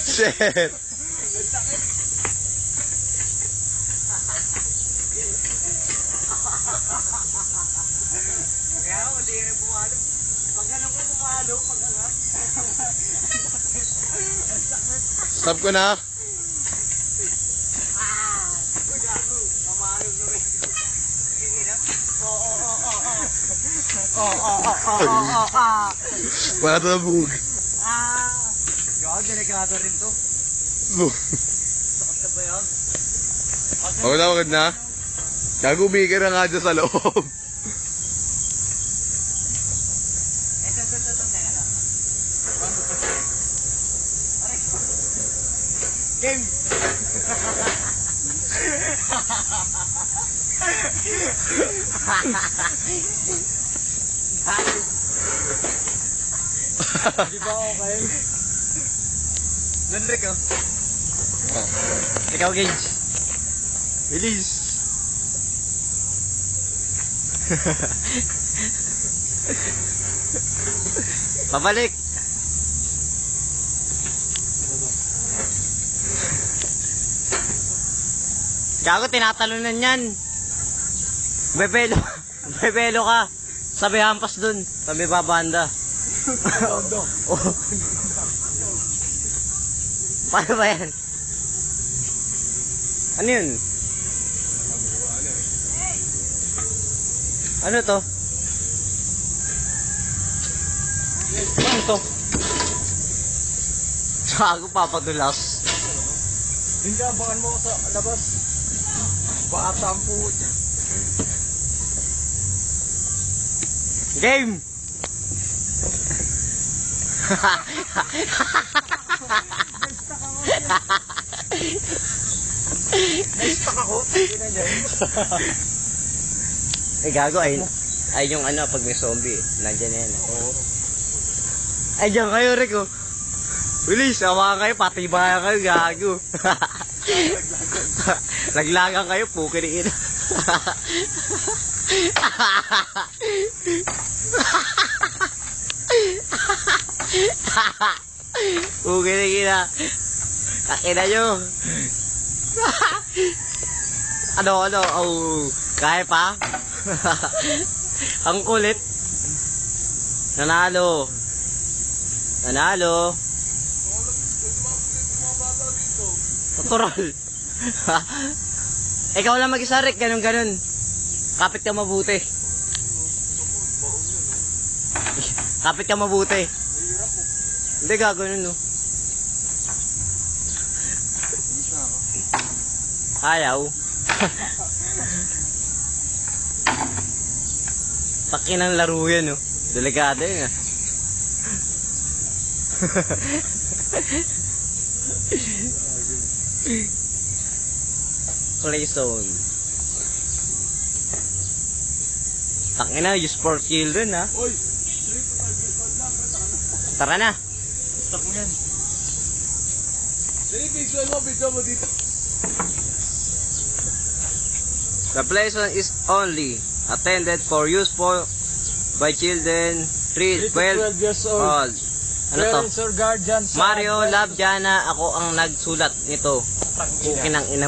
Shit. Kaya ako, hindi rin pumalo. Pag ganun ko pumalo, pag-angat. Stop ko na. Uy, gago. Pamalo na rin. Wala ito na bug. Gago, delikado rin to. Sakit na ba yan? Wag na. Gago, bigay na nga dyan sa loob. Game! Di ba okay? Nandrik oh. Ikaw, Gage. Bilis. Pabalik. Gago, tinatalunan yan. Bebelo. Bebelo ka. Sabi hampas dun. Sabi babanda. Oh. Paano ba yan? Ano yun? Ano to? Ano to? Gago, papadulas. Hindi ka, abangan mo sa labas. Bata ang puto. Game! Na-stuck ako. Hindi na dyan. Eh, gago, ay yung ano, pag may zombie, nandyan na yan. Oo. Ay, dyan kayo, Rico. Bilis, awa kayo, pati ba kayo, gago. Naglagang kayo, pukiriin. Pukiriin na. Kakina nyo. Ano, oh, kaya pa? Ang kulit. Nanalo. Natural. Ikaw lang mag-isa, Rick. Ganun. Kapit ka mabuti. Kapit ka mabuti. Hindi, gagawin no. Ayaw. Pakinang laro yan, no. Delikado yun, ah. Play zone. Tangina, use for children, ha. Oy! Tara na. Stuck mo yan. Dali, video mo dito. The play zone is only attended for use for by children 3 to 12 years old. Ano to? Parents or guardians. Mario Love Jana, ako ang nagsulat nito. Kukin ng ina.